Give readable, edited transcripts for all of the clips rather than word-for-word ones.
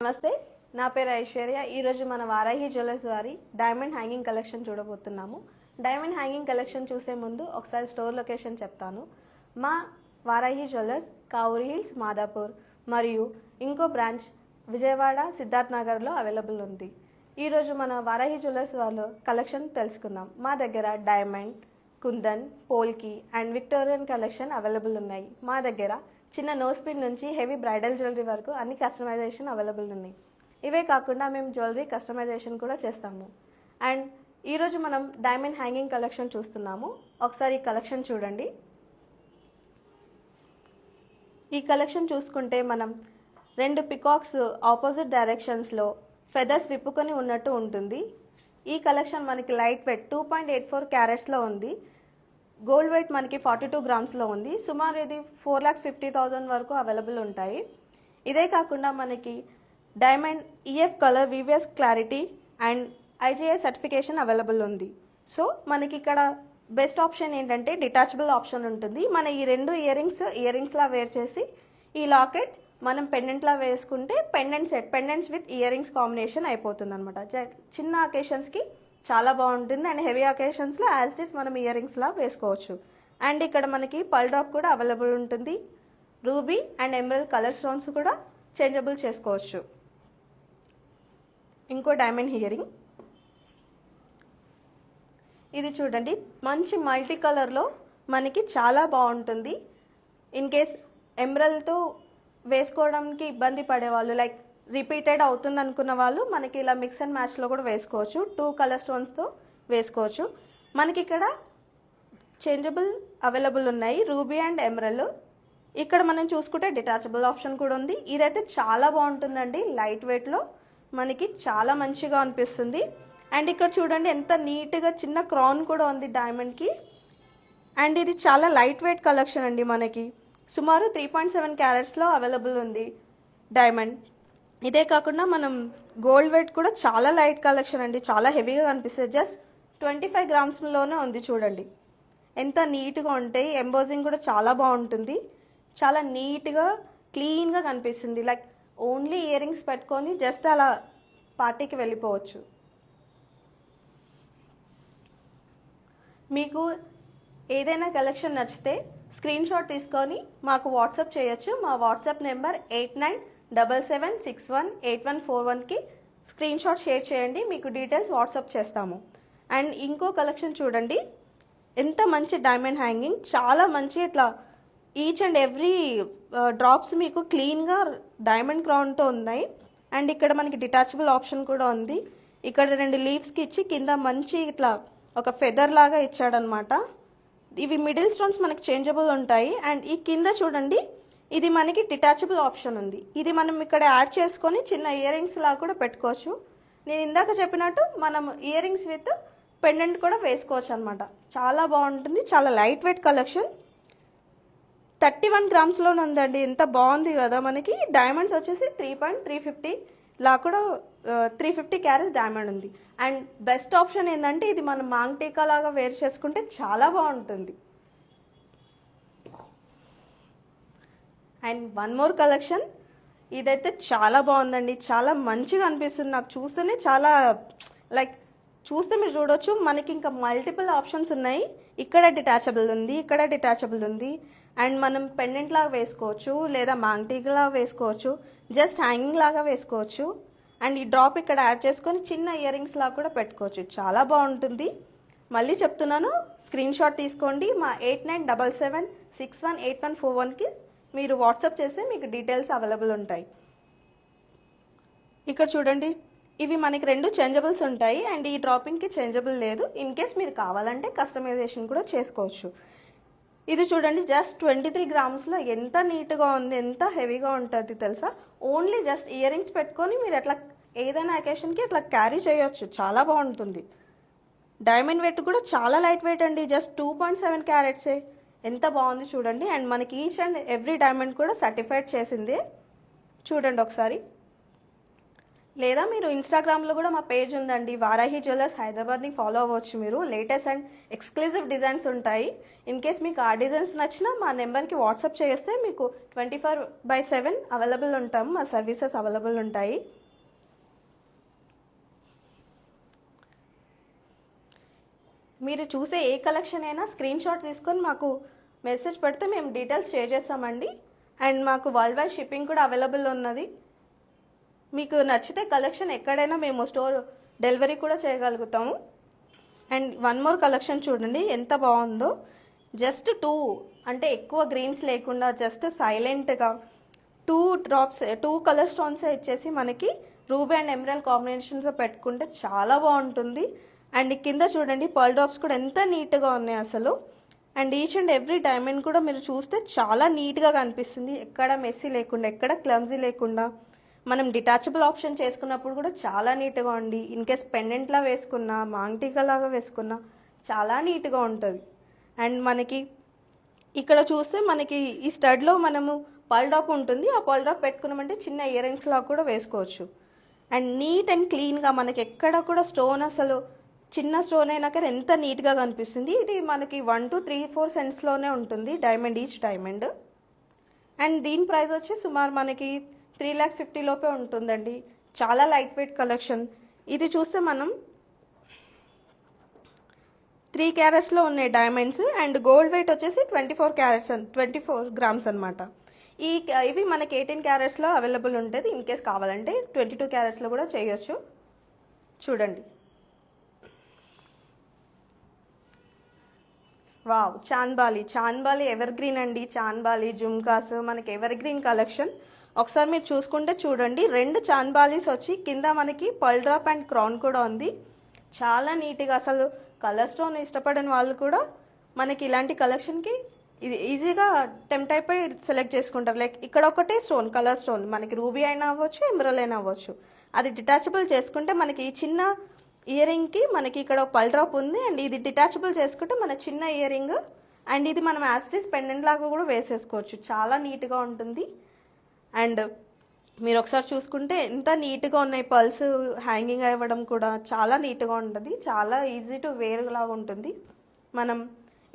నమస్తే, నా పేరు ఐశ్వర్య. ఈరోజు మన వారాహి జ్యువెలర్స్ వారి డైమండ్ హ్యాంగింగ్ కలెక్షన్ చూడబోతున్నాము. డైమండ్ హ్యాంగింగ్ కలెక్షన్ చూసే ముందు ఒకసారి స్టోర్ లొకేషన్ చెప్తాను. మా వారాహి జ్యువెలర్స్ కావూరి హిల్స్, మాదాపూర్ మరియు ఇంకో బ్రాంచ్ విజయవాడ, సిద్ధార్థ్ నగర్లో అవైలబుల్ ఉంది. ఈరోజు మన వారాహి జ్యువెలర్స్ వాళ్ళు కలెక్షన్ తెలుసుకుందాం. మా దగ్గర diamond, kundan, polki and Victorian collection available ఉన్నాయి. మా దగ్గర చిన్న నోస్ పిన్ నుంచి హెవీ బ్రైడల్ జ్యువెలరీ వరకు అన్ని కస్టమైజేషన్ అవైలబుల్ ఉన్నాయి. ఇవే కాకుండా మేము జ్యువెలరీ కస్టమైజేషన్ కూడా చేస్తాము. అండ్ ఈరోజు మనం డైమండ్ హ్యాంగింగ్ కలెక్షన్ చూస్తున్నాము. ఒకసారి ఈ కలెక్షన్ చూడండి. ఈ కలెక్షన్ చూసుకుంటే మనం 2 పికాక్స్ ఆపోజిట్ డైరెక్షన్స్లో ఫెదర్స్ విప్పుకొని ఉన్నట్టు ఉంటుంది. ఈ కలెక్షన్ మనకి లైట్ వెయిట్ 2.84 క్యారెట్స్లో ఉంది. గోల్డ్ వెయిట్ మనకి 42 గ్రామ్స్లో ఉంది. సుమారు ఇది 4,50,000 వరకు అవైలబుల్ ఉంటాయి. ఇదే కాకుండా మనకి diamond EF colour, VVS clarity and IGI certification available ఉంది. సో మనకి ఇక్కడ బెస్ట్ ఆప్షన్ ఏంటంటే డిటాచబుల్ ఆప్షన్ ఉంటుంది. మన ఈ 2 ఇయర్ రింగ్స్లా వేర్ చేసి ఈ లాకెట్ మనం పెండెంట్లా వేసుకుంటే pendants with ear rings combination అయిపోతుంది అనమాట. చిన్న అకేషన్స్కి చాలా బాగుంటుంది అండ్ హెవీ అకేషన్స్లో యాజ్ ఇట్ ఈస్ మనం ఇయర్ రింగ్స్లా వేసుకోవచ్చు. అండ్ ఇక్కడ మనకి పల్ డ్రాప్ కూడా అవైలబుల్ ఉంటుంది. Ruby and emerald colour stones కూడా చేంజబుల్ చేసుకోవచ్చు. ఇంకో డైమండ్ ఇయరింగ్ ఇది చూడండి, మంచి మల్టీ కలర్లో మనకి చాలా బాగుంటుంది. ఇన్ కేస్ ఎమరల్డ్తో వేసుకోవడానికి ఇబ్బంది పడేవాళ్ళు, లైక్ రిపీటెడ్ అవుతుంది అనుకున్న వాళ్ళు మనకి ఇలా మిక్స్ అండ్ మ్యాచ్లో కూడా వేసుకోవచ్చు. 2 కలర్ స్టోన్స్తో వేసుకోవచ్చు. మనకి ఇక్కడ చేంజబుల్ అవైలబుల్ ఉన్నాయి, రూబీ అండ్ ఎమరల్డ్. ఇక్కడ మనం చూసుకుంటే డిటాచబుల్ ఆప్షన్ కూడా ఉంది. ఇదైతే చాలా బాగుంటుందండి, లైట్ వెయిట్లో మనకి చాలా మంచిగా అనిపిస్తుంది. అండ్ ఇక్కడ చూడండి ఎంత నీట్గా చిన్న క్రౌన్ కూడా ఉంది డైమండ్కి. అండ్ ఇది చాలా లైట్ వెయిట్ కలెక్షన్ అండి. మనకి సుమారు 3.7 క్యారెట్స్లో అవైలబుల్ ఉంది డైమండ్. ఇదే కాకుండా మనం గోల్డ్ వెయిట్ కూడా చాలా లైట్ కలెక్షన్ అండి, చాలా హెవీగా కనిపిస్తుంది. జస్ట్ 25 గ్రామ్స్లోనే ఉంది. చూడండి ఎంత నీట్గా ఉంటాయి. ఎంబోజింగ్ కూడా చాలా బాగుంటుంది, చాలా నీట్గా క్లీన్గా కనిపిస్తుంది. లైక్ ఓన్లీ ఇయర్ రింగ్స్ పెట్టుకొని జస్ట్ అలా పార్టీకి వెళ్ళిపోవచ్చు. మీకు ఏదైనా కలెక్షన్ నచ్చితే స్క్రీన్ షాట్ తీసుకొని మాకు వాట్సాప్ చేయొచ్చు. మా వాట్సాప్ నెంబర్ 8977618141కి స్క్రీన్ షాట్ షేర్ చేయండి, మీకు డీటెయిల్స్ వాట్సాప్ చేస్తాము. అండ్ ఇంకో కలెక్షన్ చూడండి, ఎంత మంచి డైమండ్ హ్యాంగింగ్, చాలా మంచి ఇట్లా ఈచ్ అండ్ ఎవ్రీ డ్రాప్స్ మీకు క్లీన్గా డైమండ్ క్రౌన్తో ఉన్నాయి. అండ్ ఇక్కడ మనకి డిటాచబుల్ ఆప్షన్ కూడా ఉంది. ఇక్కడ 2 లీవ్స్కి ఇచ్చి కింద మంచి ఇట్లా ఒక ఫెదర్ లాగా ఇచ్చాడనమాట. ఇవి మిడిల్ స్టోన్స్ మనకి చేంజబుల్ ఉంటాయి. అండ్ ఈ కింద చూడండి, ఇది మనకి డిటాచబుల్ ఆప్షన్ ఉంది. ఇది మనం ఇక్కడ యాడ్ చేసుకొని చిన్న ఇయర్ రింగ్స్ లాగా కూడా పెట్టుకోవచ్చు. నేను ఇందాక చెప్పినట్టు మనం ఇయర్ రింగ్స్ విత్ పెండెంట్ కూడా వేసుకోవచ్చు అనమాట. చాలా బాగుంటుంది, చాలా లైట్ వెయిట్ కలెక్షన్. 31 గ్రామ్స్లోనే ఉందండి, ఎంత బాగుంది కదా. మనకి డైమండ్స్ వచ్చేసి 3.350 లా కూడా 350 క్యారెట్స్ డైమండ్ ఉంది. అండ్ బెస్ట్ ఆప్షన్ ఏంటంటే ఇది మనం మాంగ్ టీకా లాగా వేర్ చేసుకుంటే చాలా బాగుంటుంది. అండ్ వన్ మోర్ కలెక్షన్, ఇదైతే చాలా బాగుందండి, చాలా మంచిగా అనిపిస్తుంది నాకు చూస్తేనే. చాలా లైక్ చూస్తే మీరు చూడొచ్చు, మనకి ఇంకా మల్టిపుల్ ఆప్షన్స్ ఉన్నాయి. ఇక్కడ డిటాచబుల్ ఉంది, ఇక్కడ డిటాచబుల్ ఉంది. అండ్ మనం పెండెంట్ లాగా వేసుకోవచ్చు, లేదా మాంగ్ టీకా లాగా వేసుకోవచ్చు, జస్ట్ హ్యాంగింగ్ లాగా వేసుకోవచ్చు. అండ్ ఈ డ్రాప్ ఇక్కడ యాడ్ చేసుకొని చిన్న ఇయర్ రింగ్స్ లాగా కూడా పెట్టుకోవచ్చు. చాలా బాగుంటుంది. మళ్ళీ చెప్తున్నాను, స్క్రీన్ షాట్ తీసుకోండి. మా 8977618141కి మీరు వాట్సాప్ చేస్తే మీకు డీటెయిల్స్ అవైలబుల్ ఉంటాయి. ఇక్కడ చూడండి, ఇవి మనకి 2 చేంజబుల్స్ ఉంటాయి. అండ్ ఈ డ్రాపింగ్కి చేంజబుల్ లేదు. ఇన్ కేస్ మీరు కావాలంటే కస్టమైజేషన్ కూడా చేసుకోవచ్చు. ఇది చూడండి, జస్ట్ 23 గ్రామ్స్లో ఎంత నీట్గా ఉంది, ఎంత హెవీగా ఉంటుంది తెలుసా. ఓన్లీ జస్ట్ ఇయర్ రింగ్స్ పెట్టుకొని మీరు అట్లా ఏదైనా అకేషన్కి అట్లా క్యారీ చేయొచ్చు, చాలా బాగుంటుంది. డైమండ్ వెయిట్ కూడా చాలా లైట్ వెయిట్ అండి, జస్ట్ 2.7 క్యారెట్సే. ఎంత బాగుంది చూడండి. అండ్ మనకి ఈచ్ అండ్ ఎవ్రీ డైమండ్ కూడా సర్టిఫైడ్ చేసిందే. చూడండి ఒకసారి, లేదా మీరు ఇన్స్టాగ్రామ్లో కూడా మా పేజ్ ఉందండి, వారాహి జ్యువెలర్స్ హైదరాబాద్ని ఫాలో అవ్వచ్చు మీరు. లేటెస్ట్ అండ్ ఎక్స్క్లూజివ్ డిజైన్స్ ఉంటాయి. ఇన్ కేస్ మీకు ఆ డిజైన్స్ నచ్చినా మా నెంబర్కి వాట్సాప్ చేస్తే మీకు 24/7 అవైలబుల్ ఉంటాము, మా సర్వీసెస్ అవైలబుల్ ఉంటాయి. మీరు చూసే ఏ కలెక్షన్ అయినా స్క్రీన్ షాట్ తీసుకొని మాకు మెసేజ్ పెడితే మేము డీటెయిల్స్ షేర్ చేస్తామండి. అండ్ మాకు వరల్డ్ వైడ్ షిప్పింగ్ కూడా అవైలబుల్ ఉన్నది. మీకు నచ్చితే కలెక్షన్ ఎక్కడైనా మేము స్టోర్ డెలివరీ కూడా చేయగలుగుతాము. అండ్ వన్ మోర్ కలెక్షన్ చూడండి ఎంత బాగుందో. జస్ట్ 2 అంటే ఎక్కువ గ్రీన్స్ లేకుండా జస్ట్ సైలెంట్గా 2 కలర్ స్టోన్స్ ఇచ్చేసి మనకి రూబీ అండ్ ఎమరాల్డ్ కాంబినేషన్స్ పెట్టుకుంటే చాలా బాగుంటుంది. అండ్ కింద చూడండి పర్ల్ డ్రాప్స్ కూడా ఎంత నీట్గా ఉన్నాయి అసలు. And each and every diamond కూడా మీరు చూస్తే చాలా నీట్గా కనిపిస్తుంది, ఎక్కడ మెస్సీ లేకుండా, ఎక్కడ క్లమ్జీ లేకుండా. మనం డిటాచబుల్ ఆప్షన్ చేసుకున్నప్పుడు కూడా చాలా నీట్గా ఉంది. ఇన్ కేస్ పెండెంట్లా వేసుకున్నా, మాంగ్టీకా లాగా వేసుకున్నా చాలా నీట్గా ఉంటుంది. అండ్ మనకి ఇక్కడ చూస్తే మనకి ఈ స్టడ్లో మనము పర్ల్ డ్రాప్ ఉంటుంది, ఆ పర్ల్ డ్రాప్ పెట్టుకున్నామంటే చిన్న ఇయర్ రింగ్స్ లాగా కూడా వేసుకోవచ్చు. అండ్ నీట్ అండ్ క్లీన్గా మనకి ఎక్కడ కూడా స్టోన్ అసలు చిన్న స్టోన్ అయినా కానీ ఎంత నీట్గా కనిపిస్తుంది. ఇది మనకి 1 to 3, 4 సెంట్స్లోనే ఉంటుంది డైమండ్, ఈచ్ డైమండ్. అండ్ దీని ప్రైస్ వచ్చి సుమారు మనకి 3,50,000 లోపే ఉంటుందండి. చాలా లైట్ వెయిట్ కలెక్షన్. ఇది చూస్తే మనం 3 క్యారెట్స్లో ఉన్నాయి డైమండ్స్. అండ్ గోల్డ్ వెయిట్ వచ్చేసి 24 గ్రామ్స్ అనమాట. ఇవి మనకి 18 క్యారెట్స్లో అవైలబుల్ ఉంటుంది. ఇన్ కేస్ కావాలంటే 22 క్యారెట్స్లో కూడా చేయొచ్చు. చూడండి, వావ్, చాన్బాలి ఎవర్ గ్రీన్ అండి. చాన్బాలి జుమ్కాస్ మనకి ఎవర్ గ్రీన్ కలెక్షన్. ఒకసారి మీరు చూసుకుంటే చూడండి, 2 చాన్బాలీస్ వచ్చి కింద మనకి పర్ల్ డ్రాప్ అండ్ క్రౌన్ కూడా ఉంది. చాలా నీట్గా అసలు కలర్ స్టోన్ ఇష్టపడిన వాళ్ళు కూడా మనకి ఇలాంటి కలెక్షన్కి ఇది ఈజీగా టెంప్ట్ అయిపోయి సెలెక్ట్ చేసుకుంటారు. లైక్ ఇక్కడ ఒకటే స్టోన్, కలర్ స్టోన్ మనకి రూబీ అయినా అవ్వచ్చు, ఎమరాల్డ్ అయినా అవ్వచ్చు. అది డిటాచబుల్ చేసుకుంటే మనకి ఈ చిన్న ఇయర్ రింగ్కి మనకి ఇక్కడ పర్ల్ డ్రాప్ ఉంది. అండ్ ఇది డిటాచబుల్ చేసుకుంటే మన చిన్న ఇయర్ రింగ్. అండ్ ఇది మనం యాస్టీస్ పెండెంట్ లాగా కూడా వేసేసుకోవచ్చు. చాలా నీట్గా ఉంటుంది. అండ్ మీరు ఒకసారి చూసుకుంటే ఎంత నీట్గా ఉన్నాయి, పర్ల్స్ హ్యాంగింగ్ అవ్వడం కూడా చాలా నీట్గా ఉంటుంది. చాలా ఈజీ టు వేర్ లాగా ఉంటుంది. మనం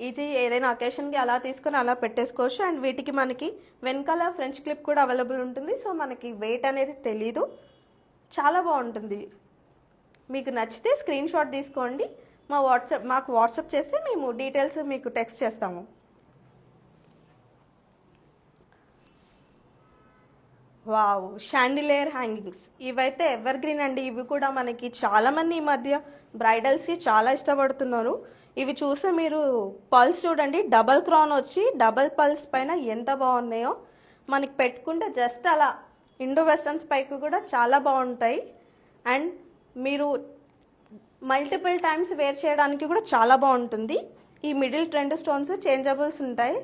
ఈజీ ఏదైనా అకేషన్కి అలా తీసుకొని అలా పెట్టేసుకోవచ్చు. అండ్ వీటికి మనకి వెనకాల ఫ్రెంచ్ క్లిప్ కూడా అవైలబుల్ ఉంటుంది. సో మనకి వెయిట్ అనేది తెలీదు, చాలా బాగుంటుంది. మీకు నచ్చితే స్క్రీన్ షాట్ తీసుకోండి, మాకు వాట్సాప్ చేస్తే మేము డీటెయిల్స్ మీకు టెక్స్ట్ చేస్తాము. వావ్, షాండిలియర్ హ్యాంగింగ్స్ ఇవైతే ఎవర్ గ్రీన్ అండి. ఇవి కూడా మనకి చాలామంది ఈ మధ్య బ్రైడల్స్కి చాలా ఇష్టపడుతున్నారు. ఇవి చూస్తే మీరు పల్స్ చూడండి, డబల్ క్రౌన్ వచ్చి డబల్ పల్స్ పైన ఎంత బాగున్నాయో. మనకి పెట్టుకుంటే జస్ట్ అలా ఇండో వెస్టర్న్స్ పైకి కూడా చాలా బాగుంటాయి. అండ్ మీరు మల్టిపుల్ టైమ్స్ వేర్ చేయడానికి కూడా చాలా బాగుంటుంది. ఈ మిడిల్ 2 స్టోన్స్ చేంజబుల్స్ ఉంటాయి.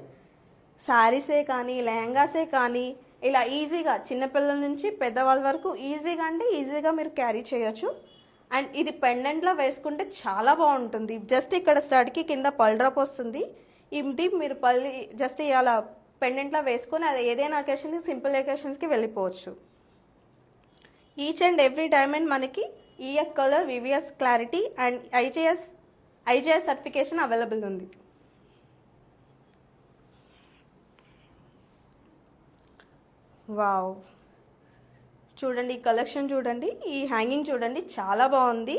శారీసే కానీ లెహంగాసే కానీ ఇలా ఈజీగా చిన్నపిల్లల నుంచి పెద్దవాళ్ళ వరకు ఈజీగా మీరు క్యారీ చేయొచ్చు. అండ్ ఇది పెండెంట్లో వేసుకుంటే చాలా బాగుంటుంది. జస్ట్ ఇక్కడ స్టడ్కి కింద పర్ల్ డ్రాప్ వస్తుంది. ఇది మీరు జస్ట్ ఇలా పెండెంట్లో వేసుకొని అది ఏదైనా అకేషన్కి, సింపుల్ అకేషన్స్కి వెళ్ళిపోవచ్చు. ఈచ్ అండ్ ఎవ్రీ డైమండ్ మనకి EF colour, VVS clarity and IGS certification available ఉంది. వావ్, చూడండి ఈ కలెక్షన్ చూడండి, ఈ హ్యాంగింగ్ చూడండి చాలా బాగుంది.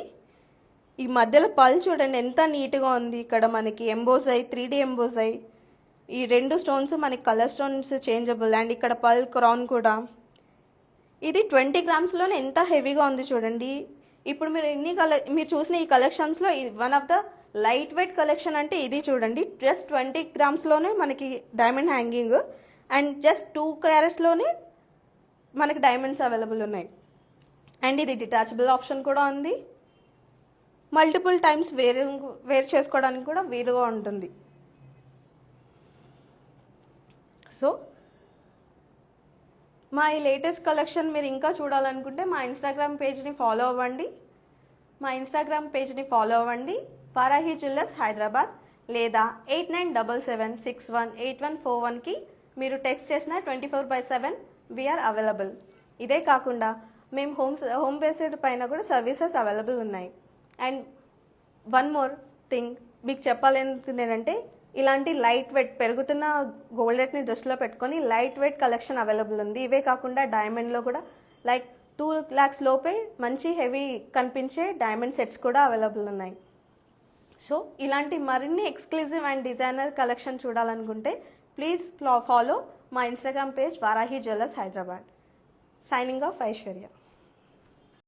ఈ మధ్యలో పల్ చూడండి ఎంత నీట్గా ఉంది. ఇక్కడ మనకి ఎంబోస్ అయ్యి 3D ఎంబోస్ అయ్యి ఈ 2 స్టోన్స్ మనకి కలర్ స్టోన్స్ చేంజబుల్. అండ్ ఇక్కడ పల్ క్రౌన్ కూడా. ఇది 20 గ్రామ్స్లోనే ఎంత హెవీగా ఉంది చూడండి. ఇప్పుడు మీరు చూసిన ఈ కలెక్షన్స్లో one of the light weight collection అంటే ఇది చూడండి. జస్ట్ 20 గ్రామ్స్లోనే మనకి డైమండ్ హ్యాంగింగ్. అండ్ జస్ట్ 2 క్యారెట్స్లోనే మనకి డైమండ్స్ అవైలబుల్ ఉన్నాయి. అండ్ ఇది డిటాచబుల్ ఆప్షన్ కూడా ఉంది. మల్టిపుల్ టైమ్స్ వేర్ చేసుకోవడానికి కూడా వీలుగా ఉంటుంది. సో మా ఈ లేటెస్ట్ కలెక్షన్ మీరు ఇంకా చూడాలనుకుంటే మా ఇన్స్టాగ్రామ్ పేజ్ని ఫాలో అవ్వండి, వారాహి జ్యువెలర్స్ హైదరాబాద్. లేదా 8977618141కి మీరు టెక్స్ట్ చేసిన 24/7 వీఆర్ అవైలబుల్. ఇదే కాకుండా మేము హోమ్ బేస్డ్ పైన కూడా సర్వీసెస్ అవైలబుల్ ఉన్నాయి. అండ్ వన్ మోర్ థింగ్ మీకు చెప్పాలనుకుంది ఏంటంటే, ఇలాంటి లైట్ వెయిట్ పెరుగుతున్న గోల్డ్ రేట్ని దృష్టిలో పెట్టుకొని లైట్ వెయిట్ కలెక్షన్ అవైలబుల్ ఉంది. ఇవే కాకుండా డైమండ్లో కూడా లైక్ 2 lakhs లోపే మంచి హెవీ కనిపించే డైమండ్ సెట్స్ కూడా అవైలబుల్ ఉన్నాయి. సో ఇలాంటి మరిన్ని ఎక్స్క్లూజివ్ అండ్ డిజైనర్ కలెక్షన్ చూడాలనుకుంటే ప్లీజ్ ఫాలో మా Instagram page Varahi jewellers Hyderabad. Signing off Aishwarya.